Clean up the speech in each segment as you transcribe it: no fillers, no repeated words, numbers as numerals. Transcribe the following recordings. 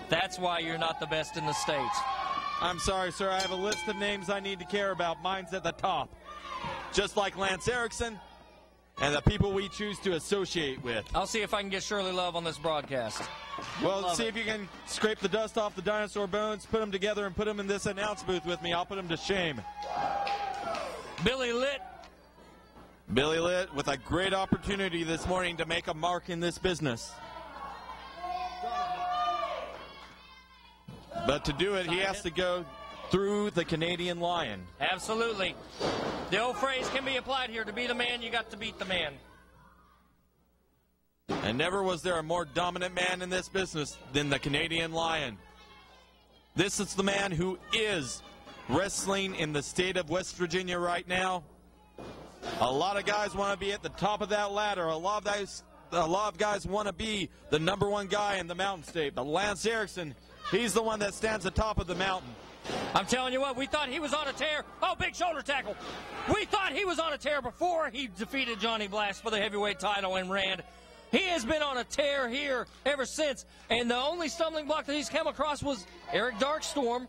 That's why you're not the best in the state. I'm sorry, sir. I have a list of names I need to care about. Mine's at the top. Just like Lance Erikson and the people we choose to associate with. I'll see if I can get Shirley Love on this broadcast. Well, see if you can scrape the dust off the dinosaur bones, put them together, and put them in this announce booth with me. I'll put them to shame. Billy Litt. Billy Litt with a great opportunity this morning to make a mark in this business. But to do it, he has to go through the Canadian Lion. Absolutely. The old phrase can be applied here. To be the man, you got to beat the man. And never was there a more dominant man in this business than the Canadian Lion. This is the man who is wrestling in the state of West Virginia right now. A lot of guys want to be at the top of that ladder. A lot of guys want to be the #1 guy in the Mountain State. But Lance Erikson, he's the one that stands atop of the mountain. I'm telling you what, we thought he was on a tear. Oh, big shoulder tackle. We thought he was on a tear before he defeated Johnny Blast for the heavyweight title in Rand. He has been on a tear here ever since. And the only stumbling block that he's come across was Eric Darkstorm.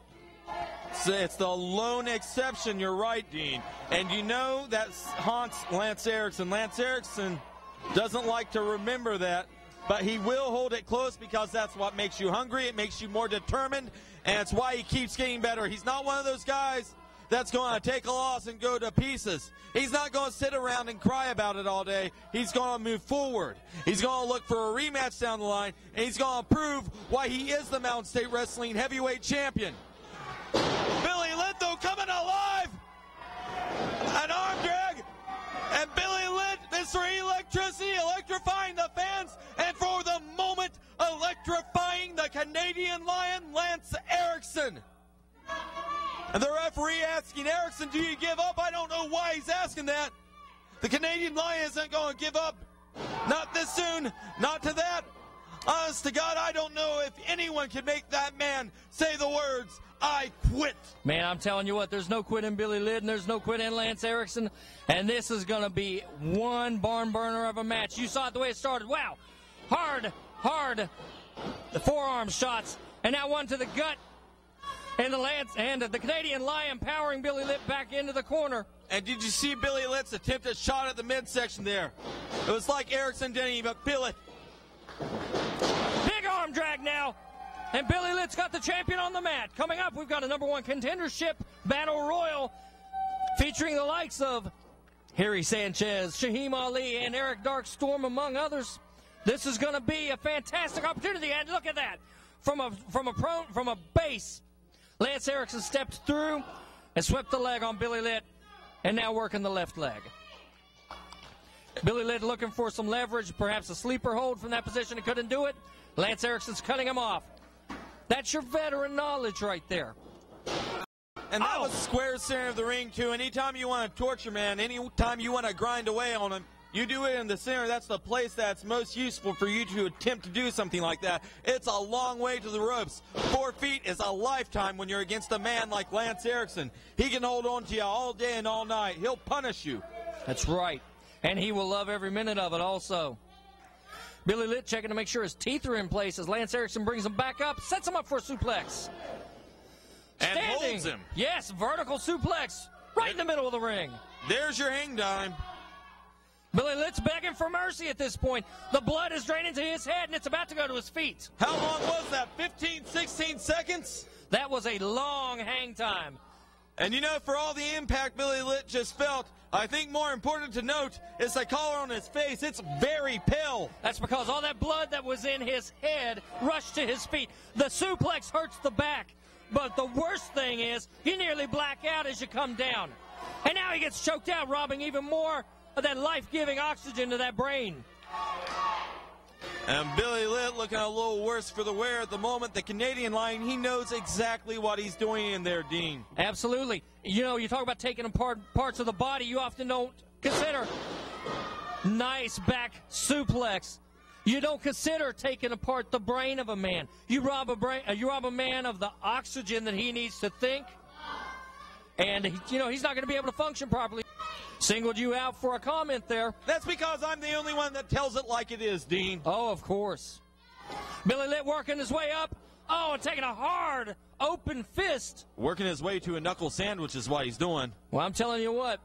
It's the lone exception. You're right, Dean. And you know that haunts Lance Erikson. Lance Erikson doesn't like to remember that, but he will hold it close because that's what makes you hungry. It makes you more determined, and it's why he keeps getting better. He's not one of those guys that's going to take a loss and go to pieces. He's not going to sit around and cry about it all day. He's going to move forward. He's going to look for a rematch down the line, and he's going to prove why he is the Mountain State Wrestling Heavyweight Champion. Billy Litt, though, coming alive. An arm drag. And Billy Litt, Mr. Electricity, electrifying the fans. And for the moment, electrifying the Canadian Lion, Lance Erikson. And the referee asking Erikson, do you give up? I don't know why he's asking that. The Canadian Lion isn't going to give up. Not this soon. Not to that. Honest to God, I don't know if anyone can make that man say the words, I quit. Man, I'm telling you what, there's no quit in Billy Litt, and there's no quit in Lance Erikson, and this is going to be one barn burner of a match. You saw it the way it started. Wow. Hard. The forearm shots, and now one to the gut. And the Canadian Lion powering Billy Litt back into the corner. And did you see Billy Litt's attempted shot at the midsection there? It was like Erikson didn't even feel it. Big arm drag now. And Billy Litt's got the champion on the mat. Coming up, we've got a #1 contendership battle royal featuring the likes of Harry Sanchez, Shaheem Ali, and Eric Darkstorm, among others. This is going to be a fantastic opportunity. And look at that. From a base, Lance Erikson stepped through and swept the leg on Billy Litt, and now working the left leg. Billy Litt looking for some leverage, perhaps a sleeper hold from that position. He couldn't do it. Lance Erikson's cutting him off. That's your veteran knowledge right there. And that was square center of the ring, too. Anytime you want to torture, man, anytime you want to grind away on him, you do it in the center. That's the place that's most useful for you to attempt to do something like that. It's a long way to the ropes. 4 feet is a lifetime when you're against a man like Lance Erikson. He can hold on to you all day and all night. He'll punish you. That's right. And he will love every minute of it also. Billy Litt checking to make sure his teeth are in place as Lance Erikson brings him back up, sets him up for a suplex. And holds him. Yes, vertical suplex right in the middle of the ring. There's your hang time. Billy Litt's begging for mercy at this point. The blood is draining to his head, and it's about to go to his feet. How long was that? 15, 16 seconds? That was a long hang time. And you know, for all the impact Billy Litt just felt, I think more important to note is the color on his face. It's very pale. That's because all that blood that was in his head rushed to his feet. The suplex hurts the back, but the worst thing is you nearly black out as you come down. And now he gets choked out, robbing even more of that life-giving oxygen to that brain. And Billy Litt looking a little worse for the wear at the moment. The Canadian Lion, he knows exactly what he's doing in there, Dean. Absolutely. You know, you talk about taking apart parts of the body you often don't consider. Nice back suplex. You don't consider taking apart the brain of a man. You rob a man of the oxygen that he needs to think. And, you know, he's not going to be able to function properly. Singled you out for a comment there. That's because I'm the only one that tells it like it is, Dean. Oh, of course. Billy Litt working his way up. Oh, and taking a hard, open fist. Working his way to a knuckle sandwich is what he's doing. Well, I'm telling you what,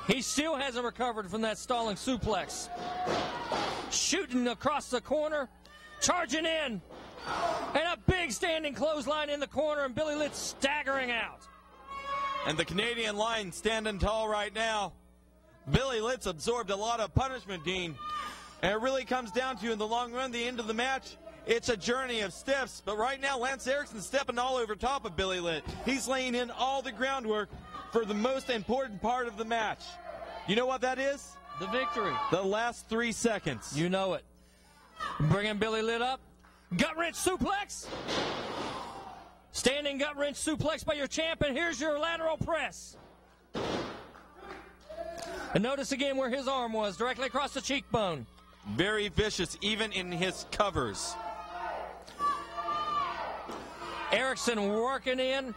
he still hasn't recovered from that stalling suplex. Shooting across the corner, charging in, and a big standing clothesline in the corner, and Billy Litz staggering out. And the Canadian Lion standing tall right now. Billy Litz absorbed a lot of punishment, Dean. And it really comes down to, in the long run, the end of the match, it's a journey of steps. But right now, Lance Erikson's stepping all over top of Billy Litz. He's laying in all the groundwork for the most important part of the match. You know what that is? The victory. The last 3 seconds. You know it. Bringing Billy Litz up. Gut wrench suplex. Standing gut wrench suplex by your champ, and here's your lateral press. And notice again where his arm was, directly across the cheekbone. Very vicious, even in his covers. Erikson working in.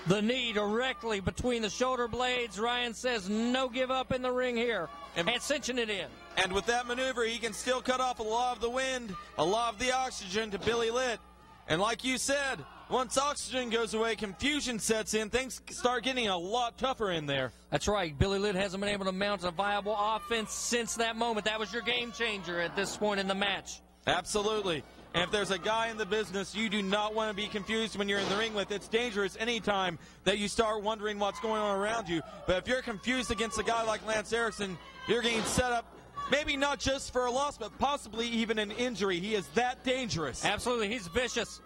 The knee directly between the shoulder blades. Ryan says no give up in the ring here. And cinching it in. And with that maneuver, he can still cut off a lot of the wind, a lot of the oxygen to Billy Litz. And like you said, once oxygen goes away, confusion sets in. Things start getting a lot tougher in there. That's right. Billy Litz hasn't been able to mount a viable offense since that moment. That was your game changer at this point in the match. Absolutely. And if there's a guy in the business you do not want to be confused when you're in the ring with, it's dangerous anytime that you start wondering what's going on around you. But if you're confused against a guy like Lance Erikson, you're getting set up maybe not just for a loss, but possibly even an injury. He is that dangerous. Absolutely. He's vicious.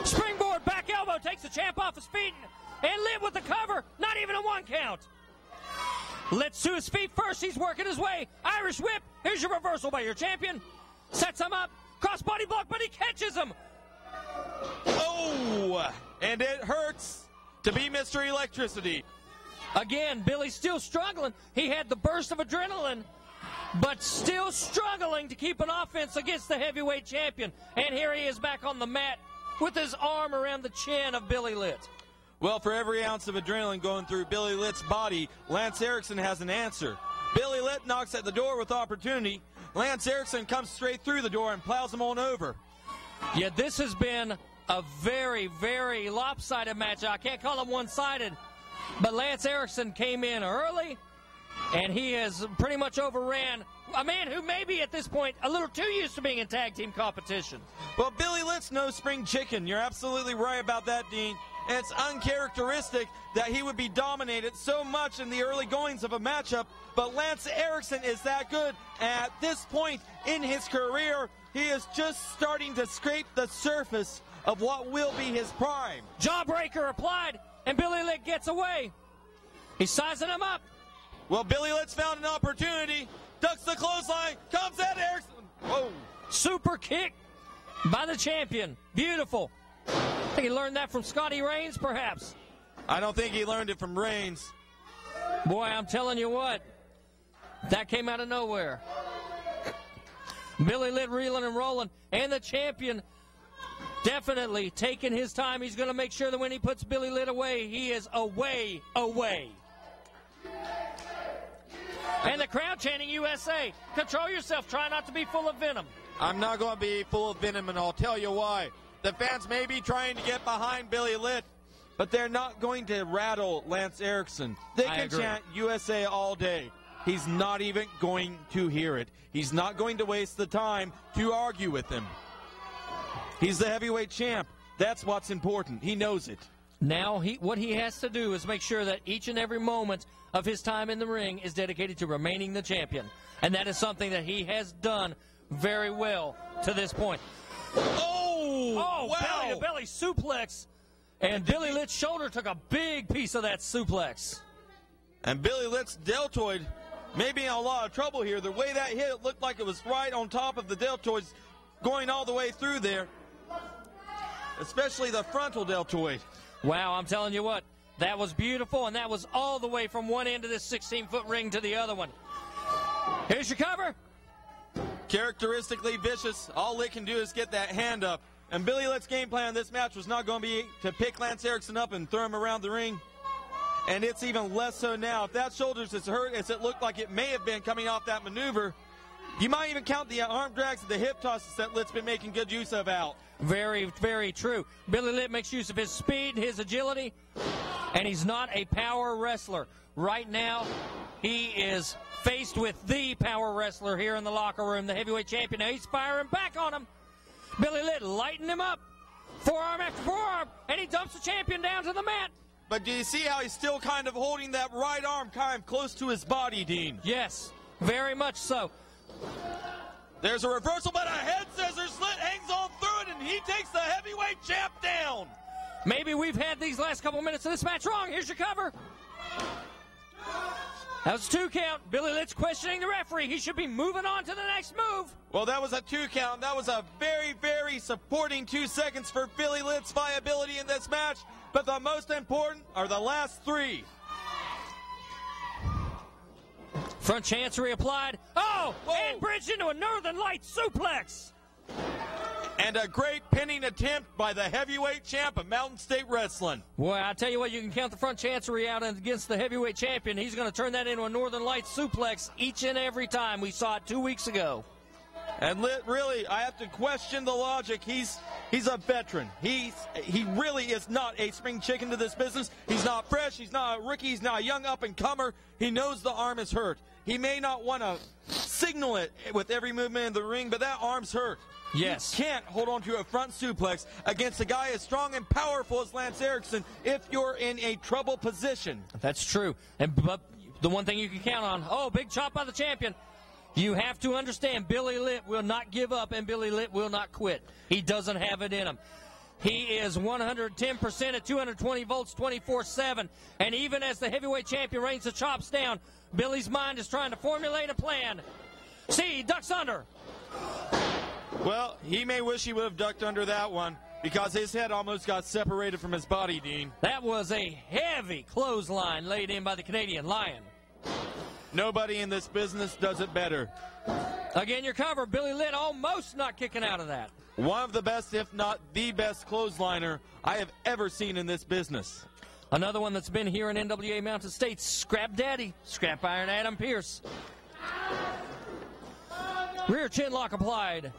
Springboard back elbow takes the champ off his feet and Litz with the cover. Not even a 1 count. Litz to his feet first. He's working his way. Irish whip. Here's your reversal by your champion. Sets him up. Crossbody block, but he catches him. Oh, and it hurts to be Mr. Electricity. Again, Billy's still struggling. He had the burst of adrenaline, but still struggling to keep an offense against the heavyweight champion. And here he is back on the mat with his arm around the chin of Billy Litz. Well, for every ounce of adrenaline going through Billy Litz's body, Lance Erikson has an answer. Billy Litz knocks at the door with opportunity. Lance Erikson comes straight through the door and plows him on over. Yeah, this has been a very, very lopsided match. I can't call it one-sided, but Lance Erikson came in early, and he has pretty much overran a man who may be at this point a little too used to being in tag team competition. Well, Billy Litz knows spring chicken. You're absolutely right about that, Dean. And it's uncharacteristic that he would be dominated so much in the early goings of a matchup, but Lance Erikson is that good. At this point in his career, he is just starting to scrape the surface of what will be his prime. Jawbreaker applied, and Billy Litz gets away. He's sizing him up. Well, Billy Litz found an opportunity, ducks the clothesline, comes at Erikson. Whoa. Super kick by the champion. Beautiful. I think he learned that from Scotty Reigns, perhaps. I don't think he learned it from Reigns. Boy, I'm telling you what, that came out of nowhere. Billy Litz reeling and rolling, and the champion definitely taking his time. He's going to make sure that when he puts Billy Litz away, he is away. And the crowd chanting USA. Control yourself. Try not to be full of venom. I'm not going to be full of venom, and I'll tell you why. The fans may be trying to get behind Billy Litz, but they're not going to rattle Lance Erikson. They can chant USA all day. He's not even going to hear it. He's not going to waste the time to argue with him. He's the heavyweight champ. That's what's important. He knows it. Now, what he has to do is make sure that each and every moment of his time in the ring is dedicated to remaining the champion. And that is something that he has done very well to this point. Oh, wow. Belly-to-belly suplex. And Billy Litz's shoulder took a big piece of that suplex. And Billy Litz's deltoid may be in a lot of trouble here. The way that hit, it looked like it was right on top of the deltoids going all the way through there. Especially the frontal deltoid. Wow, I'm telling you what, that was beautiful, and that was all the way from one end of this 16-foot ring to the other one. Here's your cover. Characteristically vicious. All Litt can do is get that hand up. And Billy Litz's game plan in this match was not going to be to pick Lance Erikson up and throw him around the ring. And it's even less so now. If that shoulder's as hurt as it looked like it may have been coming off that maneuver, you might even count the arm drags and the hip tosses that Litt's been making good use of out. Very, very true. Billy Litt makes use of his speed, his agility, and he's not a power wrestler. Right now, he is faced with the power wrestler here in the locker room, the heavyweight champion. Now he's firing back on him. Billy Litt lighting him up. Forearm after forearm, and he dumps the champion down to the mat. But do you see how he's still kind of holding that right arm kind of close to his body, Dean? Yes, very much so. There's a reversal, but a head scissor slit hangs on through it, and he takes the heavyweight champ down. Maybe we've had these last couple minutes of this match wrong. Here's your cover. That was a 2 count. Billy Litt's questioning the referee. He should be moving on to the next move. Well, that was a 2 count. That was a very, very supporting 2 seconds for Billy Litt's viability in this match. But the most important are the last 3. Front chancery applied. Oh, whoa, and bridged into a Northern Light suplex. And a great pinning attempt by the heavyweight champ of Mountain State Wrestling. Well, I tell you what, you can count the front chancery out against the heavyweight champion. He's going to turn that into a Northern Lights suplex each and every time. We saw it 2 weeks ago. And really, I have to question the logic. He's a veteran. He really is not a spring chicken to this business. He's not fresh. He's not a rookie. He's not a young up-and-comer. He knows the arm is hurt. He may not want to signal it with every movement in the ring, but that arm's hurt. Yes. You can't hold on to a front suplex against a guy as strong and powerful as Lance Erikson if you're in a trouble position. That's true. But the one thing you can count on, oh, big chop by the champion. You have to understand Billy Litt will not give up and Billy Litt will not quit. He doesn't have it in him. He is 110% at 220 volts 24/7. And even as the heavyweight champion rains the chops down, Billy's mind is trying to formulate a plan. See, he ducks under. Well, he may wish he would have ducked under that one because his head almost got separated from his body, Dean. That was a heavy clothesline laid in by the Canadian Lion. Nobody in this business does it better. Again, your cover, Billy Litt almost not kicking out of that. One of the best, if not the best clothesliner I have ever seen in this business. Another one that's been here in NWA Mountain State, Scrap Daddy, Scrap Iron Adam Pierce. Rear chin lock applied.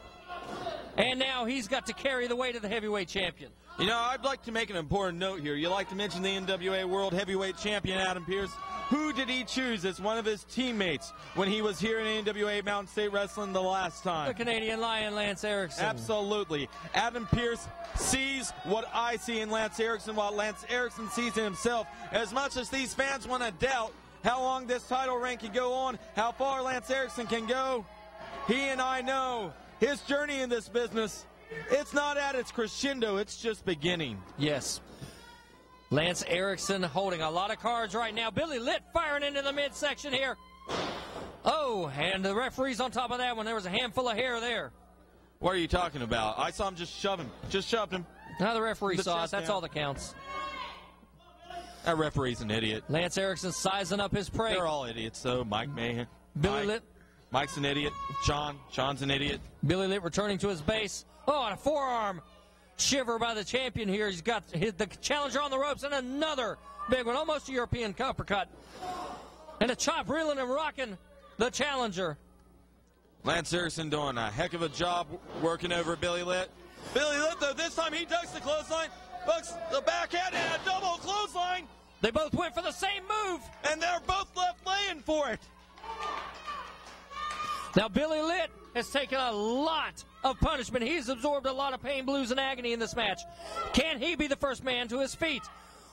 And now he's got to carry the weight of the heavyweight champion. You know, I'd like to make an important note here. You like to mention the NWA World Heavyweight Champion, Adam Pierce. Who did he choose as one of his teammates when he was here in NWA Mountain State Wrestling the last time? The Canadian Lion, Lance Erikson. Absolutely. Adam Pierce sees what I see in Lance Erikson, while Lance Erikson sees in himself. As much as these fans want to doubt how long this title reign can go on, how far Lance Erikson can go, he and I know his journey in this business, it's not at its crescendo, it's just beginning. Yes. Lance Erikson holding a lot of cards right now. Billy Litt firing into the midsection here. Oh, and the referee's on top of that one. There was a handful of hair there. What are you talking about? I saw him just shove him. Just shoved him. Now the referee saw it. That's all that counts. That referee's an idiot. Lance Erikson sizing up his prey. They're all idiots, though. Mike Mayhem. Billy Litt. Mike's an idiot. Sean's an idiot. Billy Litt returning to his base. Oh, and a forearm shiver by the champion here. He's got the challenger on the ropes, and another big one, almost a European uppercut. And a chop reeling and rocking the challenger. Lance Erikson doing a heck of a job working over Billy Litt. Billy Litt, though, this time he ducks the clothesline, bucks the backhand, and a double clothesline. They both went for the same move. And they're both left laying for it. Now, Billy Litt has taken a lot of punishment. He's absorbed a lot of pain, blues, and agony in this match. Can he be the first man to his feet?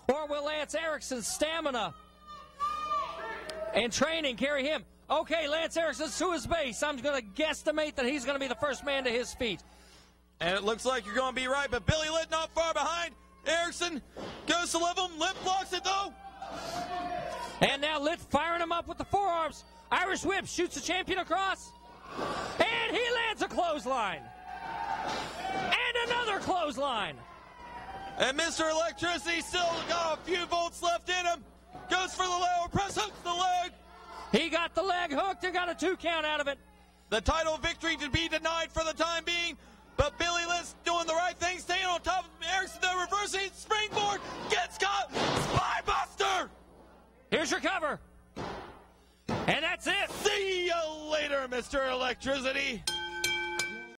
Or will Lance Erikson's stamina and training carry him? Okay, Lance Erikson's to his base. I'm going to guesstimate that he's going to be the first man to his feet. And it looks like you're going to be right, but Billy Litt not far behind. Erikson goes to level him. Litt blocks it, though. And now Litt firing him up with the forearms. Irish whip shoots the champion across. And he lands a clothesline. And another clothesline. And Mr. Electricity still got a few volts left in him. Goes for the leg, press hooks the leg. He got the leg hooked and got a 2 count out of it. The title victory to be denied for the time being, but Billy Litt's doing the right thing, staying on top of Erikson, the reversing springboard, gets caught, Spy Buster! Here's your cover. And that's it. See you later, Mr. Electricity.